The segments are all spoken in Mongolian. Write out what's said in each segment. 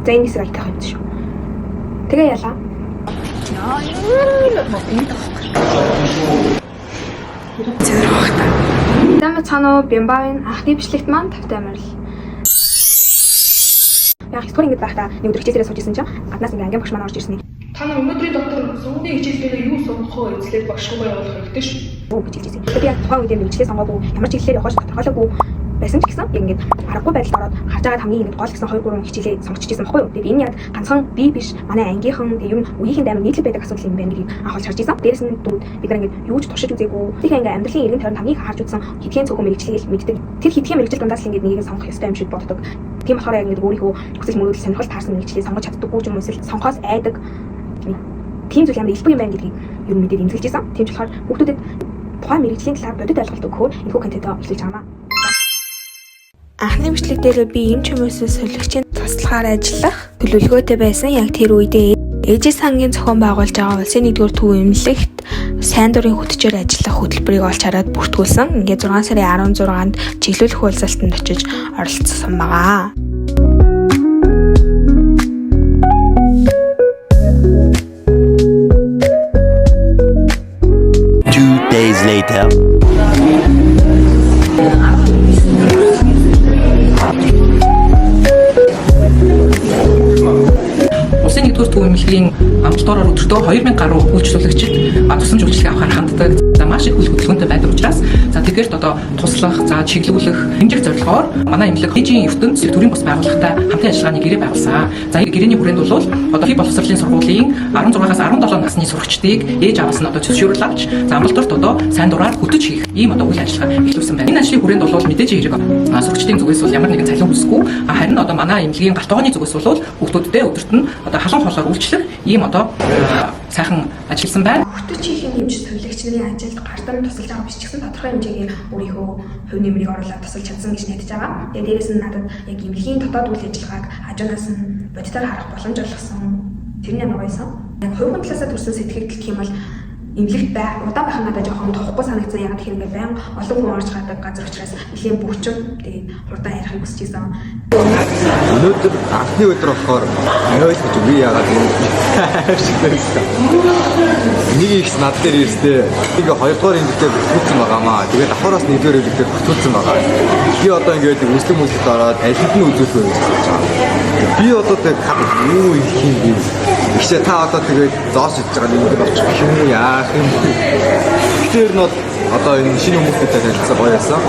За энэ хэсэг аль тах юм шүү. Тэгээ ялаа. Тэмээ цаанаа бямбайн анхны бичлэгт маань тавтай амарл. Яг их ингэ байхдаа нэг өдөр хичээлээ сууж исэн чинь гаднаас ингээ ангийн багш маань орж ирсэн. Та нар өнөөдрийн доктор сонгоны хичээлээр юу сонгох вэ? Эзлээд багшгүй явуулах хэрэгтэй шүү. Юу гэж хэлжсэн. Тэгээд яг тухайн үед юм хичээл сонгоогүй ямар ч хэлээр явах тодорхойлоогүй байсан ч гэсэн яг ингээд аргагүй байдалд ороод харж байгаа хамгийн ингээд гол гэсэн 2-3 хичээлээ сонгочихжсэн баггүй юу. Тэгээд энэ яг ганцхан би биш манай ангийнхан ер нь үеийнхэн амар нийтлэг байдаг асуудал юм байна гэдгийг анхаарч харж ирсэн. Дээрээс нь дүүд бид нар ингээд юу ч туршиж үзээгүй. Тэгэхээр ингээд амьдралын иргэн тойронд хамгийн харж үзсэн хэдхэн цөөхөн мэрэгчлийг мэддэг. Тэр хэдхэн мэрэгчл дундаас л ингээд нэгийг сонгох ёстой юм шиг боддог. Тийм болохоор яг ингээд өөрийнхөө хүсэл мөрөөдөл сонирхол таарсан мэрэгчлийг сонгож чаддаггүй ч юм уу эсвэл сонгохоос айдаг. Тийм зүйл ямар илбэг юм байна гэдгийг ер нь мэдээд эмзэглэж ирсэн. Тийм ч болохоор хүүхдүүдэд тухайн мэрэгжлийн талаар бодит ойлголт өгөхөөр энэхүү контентоо эхлүүлж байгаамаа. Анхны бичлэг дээр би эмч хүмүүсийн солигчийн туслахаар ажиллах төлөвлөгөөтэй байсан. Яг тэр үедээ ээжийн сангийн зохион байгуулж байгаа улсын 1-р төв эмнэлэгт сайн дурын хөтчөөр ажиллах хөтөлбөрийг олж хараад бүртгүүлсэн. Ингээд 6 сарын 16-нд чиглүүлэх уулзалтанд очиж оролцсон байгаа. 2 days later. Улсын 1-р төв эмнэлгийн амжилтаараа өдөртөө 2000 гаруй үйлчлүүлэгчид тусламж үйлчлэг авахар ханддаг. За маш их хөдөлгөөнтэй байдаг учраас тэгэхээр одоо туслах, за чиглүүлэх хэмжих зорилгоор манай эмнэлэг ээжийн ертөнц төрийн бас байгууллагатай хамтын ажиллагааны гэрээ байгуулсан. За энэ гэрээний хүрээнд бол одоо хий боловсролын сургуулийн 16-аас 17 насны сурагчдыг ээж аваас нь одоо зөвшөөрөл авч за амралтурт одоо сайн дураар хөтөж хийх ийм одоо үйл ажиллагаа эхлүүлсэн байна. Энэ ажлын хүрээнд бол мэдээж хэрэг сурагчдын зүгээс бол ямар нэгэн цалин хүсэхгүй харин одоо манай эмнэлгийн гарт тогооны зүгээс бол хүүхдүүдтэй өдөрт нь одоо халуун хоолоор үйлчлэх ийм одоо сайхан ажилласан байна. Хөтөч хийх эмч төлөгч нарын ажилд гартан тусалж байгаа биш ч гэсэн тодорхой хэмжээгээр өөрийнхөө хувь нэмрийг оруулаад тусалж чадсан гэж найдаж байгаа. Тэгээд дээрэс нь надад яг эмнэлгийн дотоод үйл ажиллагааг хажуунаас нь бодитоор харах боломж олгосон. Тэрний ямар байсан? Яг хувь хүн талаасаа төрсэн сэтгэл гэх юм бол эмнэлэгт байх удаан байх нь надад жоохон тоохгүй санагдсан. Яг тэгэхээр ингээд баян олон хүн орж гадаг газар учраас нэлийн бүрчим тэгээд хурдан ярихыг хүсэж байсан. Өнөөдөр анхны өдөр болохоор ойлгож би яагаад юм шигдсэн. Нэг ихс над дээр ирстэй. Тэгээ 2-р эмэгтэй бүтүүлсэн байгаамаа. Тэгээд давхараас 1-р эмэгтэй бүтүүлсэн байгаа. Би одоо ингээд үслэг мүслэгт ороод алид нь үзүүлэх вэ гэж бодож байгаа. Би одоо тэг юу их юм бэ? Ихсээ та одоо тэгээд зоос идэж байгаа юм бол очих юм уу яах юм бэ? Тэр нь одоо энэ шинэ хүмүүстэй танилцсан гоё байсан.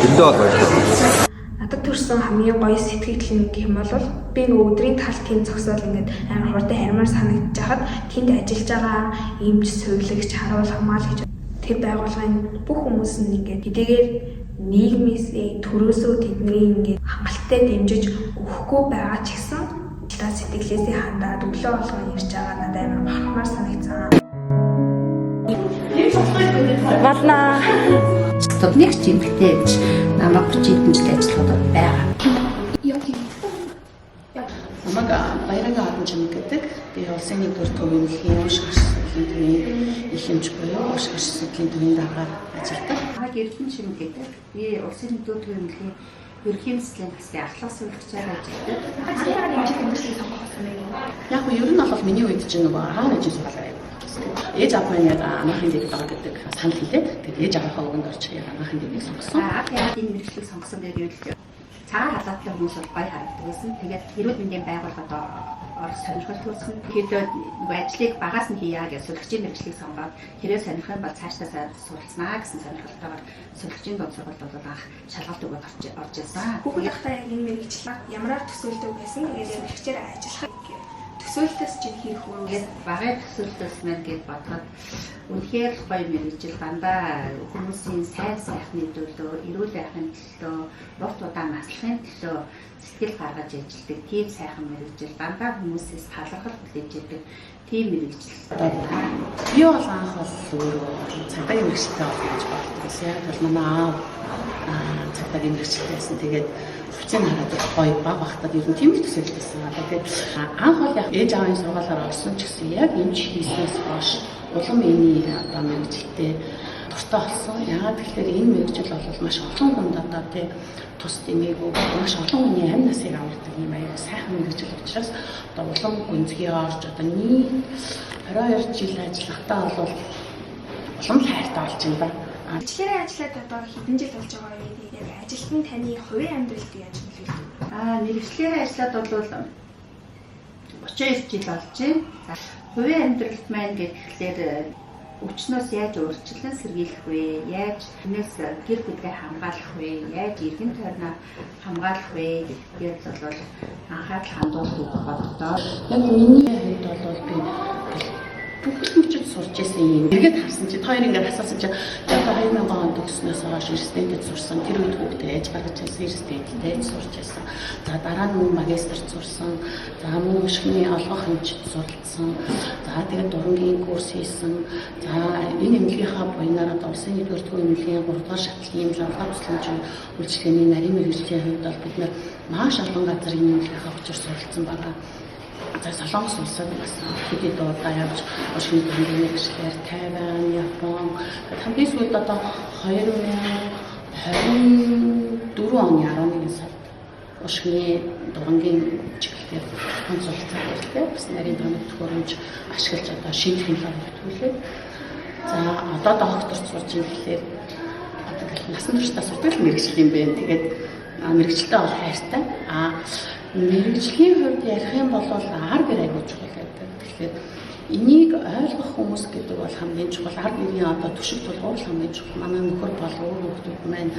Эндээ бол баярлалаа. Надад төрсэн хамгийн гоё сэтгэл гэх юм бол би нөгөө өдрийн талтын зогсоол ингээд амар хурдан харимаар санагдаж хахад тэнд ажиллаж байгаа эмч, сувилагч, харуул хамгаалж тэр байгууллагын бүх хүмүүс нь ингээд хэдийгээр нийгмээс төрөөсөө тэдний ингээд хангалттай дэмжиж өгөхгүй байгаа ч гэсэн та сэтгэлээсээ хандаад өглөө болгоо ирж байгаа надад амар бахархмаар санагдсан. Вална. Нэг ч юмхтэй гэж намайг 30 жил ажиллахад байгаа. Намайг Баярангийн хатан чимэг гэдэг. Би улсын 1-р төв эмнэлгийн уушгаш судлалын төвийн их хэмж буюу уушгаш судлалын төвийн дагаар ажилладаг. Намайг Эрдэнэ чимэг гэдэг. Би улсын 1-р төв эмнэлгийн ерөнхий мэдлэгийн басны ахлах сурвалжаар ажилладаг. Хаана эмчит эмчилгээ сонгосон бэ? Яг нь ер нь бол миний үед чинь нөгөө агаан ээжийн сургуулаар явдаг. Ээж аав маань яг анхны дээг байгаа гэдэг санал хэлээд тэгээд ээж аавынхаа өгөнд орж яг анхны дэгийг сонгосон. Яг энэ мэргэжлийг сонгосон гэдэг нь цагаан халааттай хүмүүс бол гоё харагддаг байсан. Тэгээд эрүүл мэндийн байгууллагад орох сонирхол төрсөн. Тэгэхээр нөгөө ажлыг багаас нь хийя гэж сурагчийн мэргэжлийг сонгоод хэрэг сонирхох юм бол цаашдаа суралцнаа гэсэн сонирхолтойгоор сурагчийн дунд сургалт бол анх шалгалт өгөөд орж ирсэн. Хүүхэд ихтэй яг энэ мэргэжлийг ямараар төсөөлдөг байсан. Тэгээд мэргэжээр ажиллах төсөөлтөөс чинь хийх үү? Ингээд багын төсөөлтөөс мэн гэж бодоход үнэхээр гоё мэргэжил дандаа хүмүүсийн сайн сайхны төлөө, эрүүл байхын төлөө, урт удаан наслахын төлөө сэтгэл гаргаж ажилладаг тийм сайхан мэргэжил дандаа хүмүүсээс талархал хүлээж идэг тийм мэргэжил байна. Би бол анх бол өөрөө цагтаагийн мэргэжилтэй болж болдог. Яг бол манай аав цагтаагийн мэргэжилтэй байсан. Тэгээд хүчин хараад гоё баг багтаад ер нь тийм их төсөөлөлтсөн. Тэгээд анх бол яг ээж аавын сургуулиар орсон ч гэсэн яг энэ хийснээс хойш улам эний одоо мэргэжилтэй дуртай болсон. Яагаад гэхээр энэ мэргэжил бол маш олон хүнд одоо тий тус дэмээгүү маш олон хүний амь насыг авардаг юм аяа сайхан мэргэжил учраас одоо улам гүнзгий орж одоо нийт 22 жил ажиллахтаа бол улам хайртай болж байна да. Ажлаараа ажиллаад одоо хэдэн жил болж байгаа вэ? Тэгээд ажилт нь таны хувийн амьдралд яаж нөлөөлдөг? Мэргэжлэрээ ажиллаад бол 32 жил болж байна. За хувийн амьдралд маань гэхлээр өвчнөөс яаж өөрчлөн сэргийлэх вэ? Яаж энэс гэр бүлээ хамгаалах вэ? Яаж эргэн тойрноо хамгаалах вэ? Гэдгээр бол анхаарал хандуулах гэж боддоо. Яг миний хувьд бол би бүхэл мөчөд сурч ирсэн юм. Эргээд харсан чи хоёр ингээд асуусан чи яг 2000 онд төгснөөс хойш университетэд сурсан. Тэр үед хүүхдээ ээж гаргаж ирсэн университетэд сурч ирсэн. За дараа нь магистрт сурсан. За мөн шигний олгох хэмжээнд суралцсан. За тэгээд дурангийн курс хийсэн. За энэ эмнэлгийнхаа буйнаар одоо улсын 1-р төвийн эмнэлгийн 3-р шатлалын лавлаа тусламжийн үйлчлэгээний нарийн мэргэжлийн хувьд бол бид нар маш олон газрын эмнэлгийнхаа хүчээр суралцсан байгаа. За Солонгос улсад бас хэдий дуудаа явж ушгийн тэмдэглэл гişгээр Тайван, Япон хамгийн сүүлд одоо 2024 оны 11 сард ушгийн дурангийн чиглэлээр консультаци хийлээ. Бас нарийн тоног төхөөрөмж ашиглаж одоо шинэ технологи хөтгүүлээ. За одоо докторт сурч ирэхлээр насан туршдаа сурдаг мэргэжил юм байна. Тэгээд мэргэжилтэй бол хайртай. Мэргэжлийн хувьд ярих юм бол ар гэр аягүй чухал байдаг. Тэгэхээр энийг ойлгох хүмүүс гэдэг бол хамгийн чухал. Ар гэрийн одоо төшиг тулгуур хамгийн чухал. Манай нөхөр бол өөр хүмүүс маань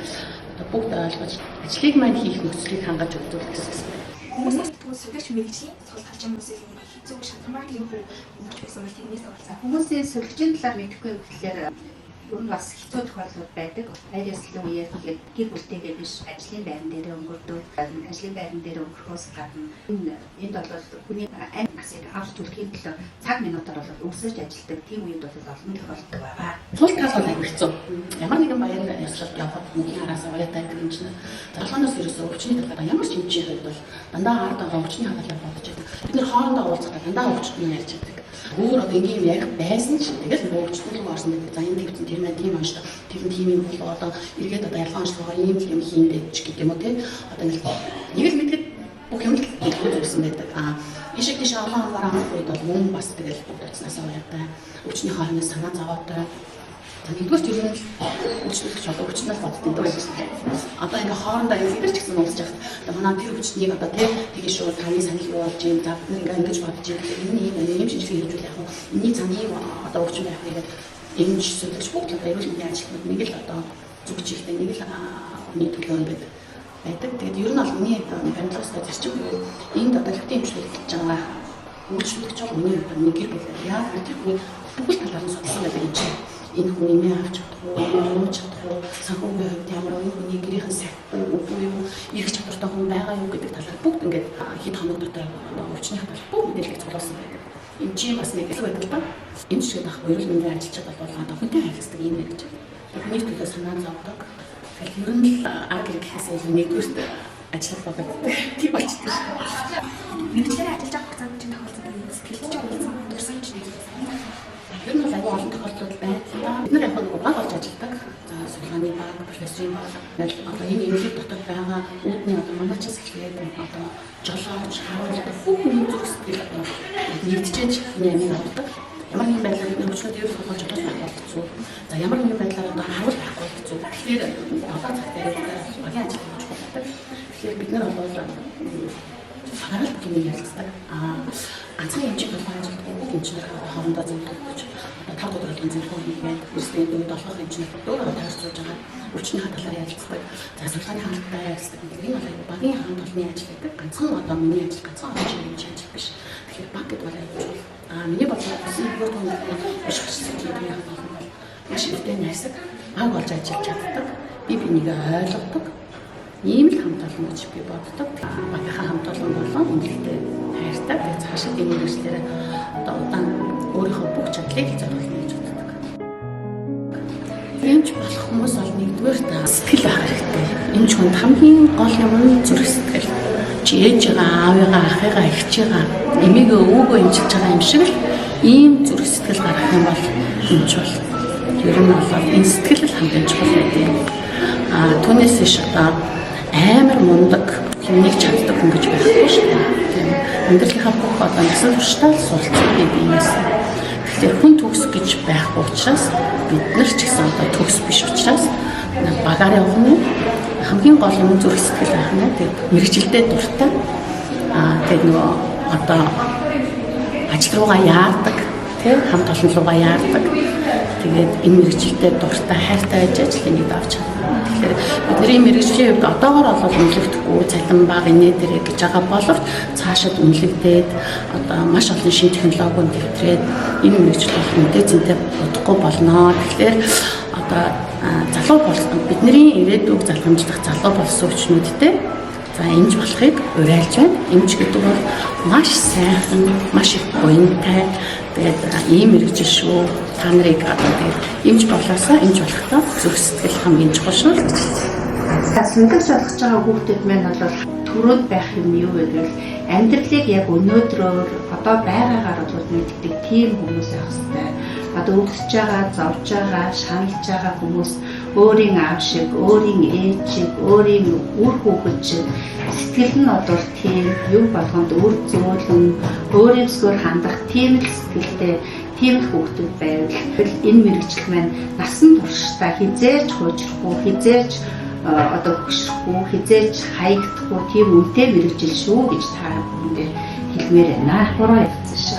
одоо бүгд ойлгож ажлыг маань хийх нөхцөлийг хангаж өгдөг гэсэн. Хүмүүсээс сувгч мэргэжлийн цогц харж байгаа хүмүүсээс хэцүү шалтгаан юм уу? Өмч байсан бол тэрнээс олцсон. Хүмүүсийн сувгчийн талаар мэдэхгүй гэхлээр ер нь бас хэцүү тохиолдол байдаг. Хайрцлын үеэр тэгээд гэр бүлтэйгээ биш ажлын байран дээр өнгөрдөг. Ажлын байран дээр өнгөрөхөөс гадна энд бол хүний амь насыг авч түлхэхийн төлөө цаг минутаар бол өвсөж ажилладаг. Тийм үед бол олон тохиолддог байгаа. Тул тал бол аягүй хэцүү. Ямар нэгэн баяр ажиллалт явахад хүний араас уяатай гэдэг юм чинь. Залхуунаас ерөөсөө өвчний талаар ямар ч хэмжээ хувьд бол дандаа ард байгаа өвчний хадгалаа бодож байдаг. Бид нэр хоорондоо уулзахдаа дандаа өвчтний ярьж байдаг. Өөр одоо ингийн яг байсан ч тэгэл өвчтний рүү орсон гэдэг. За энэ хэвчэн тэр маань тийм онцлог. Тэр нь тийм юм болоо одоо эргээд одоо ялгаан онцлогоор ийм юм хийндэж ч гэдэг юм уу те. Одоо нэг л мэдгээд бүх юм хэлсэн байдаг. Ишиг тийш олон амраа үед бол мөн бас тэгэл бодцноос уяатай. Өвчний хооронд санаа зовоотой. Нэгдүгээр ч юм өвчнөлч одоо өвчнөл боддог байсан. Одоо ингээ хоорондоо эвдэр ч гэсэн уулзж байгаа. Одоо манай тэр өвчнийг одоо тэгээ шууд таны саний юу болж юм за ингээ ингэж бодож юм. Энэ юм шинжилгээ хийж яах вэ? Энийг цааны одоо өвчин байх гэдэг эмч зөвлөж бүгд одоо эрүүл мэндийн ажилтнууд нэг л одоо зүгж ихтэй нэг л хүний төлөө байдаг. Тэгээд ер нь бол миний баримтлаас зарчим энд одоо хэвтийн эмчлэл хийж байгаа үйлчлэгч бол миний нэг гэр бүл яг тэр хүний бүхэл талаар нь судалсан байдаг юм чинь. Энэ хүн нэмээ авч чадах уу, чадах уу, санхүүгийн хувьд ямар энэ хүний гэрийн сайхан үгүй юу, ирэх чадвартай хүн байгаа юу гэдэг талаар бүгд ингээд хэд хоног дотор өвчний хадгалах бүгд мэдээлэл цуглуулсан байдаг. Энэ чинь бас нэг хэсэг байдаг та. Энэ шиг байх эрүүл мэндийн ажилчид бол одоо хүнтэй харилцдаг юм гэж. Бидний төлөө санаа зовдог. Тэгэхээр ер нь арга гэхээс илүү нэгдүгürt ажиллах байгаа. Тийм болчихсон шүү. Мэргэжлэрээ ажиллаж байгаа хугацаанд чинь тохиолдсон юм сэтгэлж байгаа дурсан ч нэг. Ер нь бол аюул олон тохиолдол байна. Бид нар яг нэг баг олж ажилладаг. За судалгааны баг, профессорын баг, одоо энэ эмнэлэг дотор байгаа үүдний одоо манайчаас эхлээд одоо жолооч, харуулдаг бүхэн зүйлсийг одоо нэгдэж нэмээд авдаг. Ямар нэгэн байдлаар бид өвчнөд ерөөс болж жолооч байх болцсон. За ямар нэгэн байдлаар одоо харуул байх болцсон. Тэгэхээр одоо цаг дээр багийн ажил хийж байгаа. Тэгэхээр бид нар бол хараалт гэмээр ярилцдаг. Ганцхан хэмжээ болгож ажилладаг бүх хэмжээр хоорондоо зөвлөж одоо 5 өдрийн зөвлөгөө хийгээд үстэй дээд долгох хэмжээ дөөрөө таарч байгаа өвчний хадгалаар ярилцдаг. За судалгааны хангалттай ярилцдаг. Энэ бол багийн хамт олонны ажил гэдэг. Ганцхан одоо миний ажил ганцхан хэмжээний ажил биш. Тэгэхээр баг гэдэг бол аюул. Миний бодлоор үсний бүр томьёо биш хэсгийн яг бол маш ихтэй найсаг баг болж ажиллаж чаддаг. Би бинийг ойлгодог. Ийм л хамт олон гэж би боддог. Багийнхаа хамт олон болон үнэлгээтэй хайртай. Тэгээд цаашаа энэ мэргэжлээр одоо удаан өөрийнхөө бүх чадлыг зориулна гэж боддог. Эмч болох хүмүүс бол нэгдүгээр сэтгэл байх хэрэгтэй. Эмч хүнд хамгийн гол юм нь зүрх сэтгэл. Чи ээжигээ, аавыгаа, ахыгаа, эхчигээ, эмээгээ, өвгөө эмчилж байгаа юм шиг л ийм зүрх сэтгэл гаргах юм бол эмч бол. ер нь бол энэ сэтгэл хамгийн чухал байдаг. Түүнээс иш одоо амар мундаг хэмнэх чаддаг хүн гэж байхгүй шүү дээ. Тийм. Амьдралынхаа бүх одоо насан туршдаа суралцах гэдэг юм байна. Тэгэхээр хүн төгс гэж байхгүй учраас бид нар ч гэсэн одоо төгс биш учраас багаар явах нь хамгийн гол юм зүрх сэтгэл байх нь тийм мэрэгчлэлтэй дуртай. Тэгээд нөгөө одоо ажил руугаа яадаг тийм хамт олон руугаа яадаг. Тэгээд энэ мэрэгчлэлтэй дуртай хайртай ажлыг ингэж авч чадна. Тэгэхээр бидний мэрэгжлийн хувьд одоогоор бол үнэлэгдэхгүй цалин бага инээ дээрээ гэж байгаа боловч цаашид үнэлэгдээд одоо маш олон шинэ технологиуд нэвтрээд энэ мэрэгжил бол үнэтэй зэнтэй бодохгүй болно. Тэгэхээр одоо залуу болсон бидний ирээдүйг залгамжлах залуу болсон хүчнүүдтэй за эмч болохыг уриалж байна. Эмч гэдэг бол маш сайхан, маш их буянтай тэгээд ийм мэрэгжил шүү. Та нарыг одоо тэгээд эмч болоосаа эмч болохдоо зүрх сэтгэл хамгийн чухал шүү. Сүнлэгч болгож байгаа хүүхдүүд маань бол төрөөд байх юм юу вэ гэвэл амьдралыг яг өнөөдрөөр одоо байгаагаар бол мэддэг тийм хүмүүс байх хэрэгтэй. Одоо өгсөж байгаа, зовж байгаа, шаналж байгаа хүмүүс өөрийн аав шиг, өөрийн ээж шиг, өөрийн үр хүүхэд шиг сэтгэл нь одоо тийм юм болгонд үр зөөлөн, өөрөөсгөө хандах тийм л сэтгэлтэй тийм хүүхдүүд байвал энэ мэрэгжил маань насан туршдаа хизээж хуучрахгүй, хизээж одоо хөшрөхгүй, хизээж хаягдахгүй тийм үнэтэй мэрэгжил шүү гэж та бүхэндээ хэлмээр байна. Буруу явцсан шүү.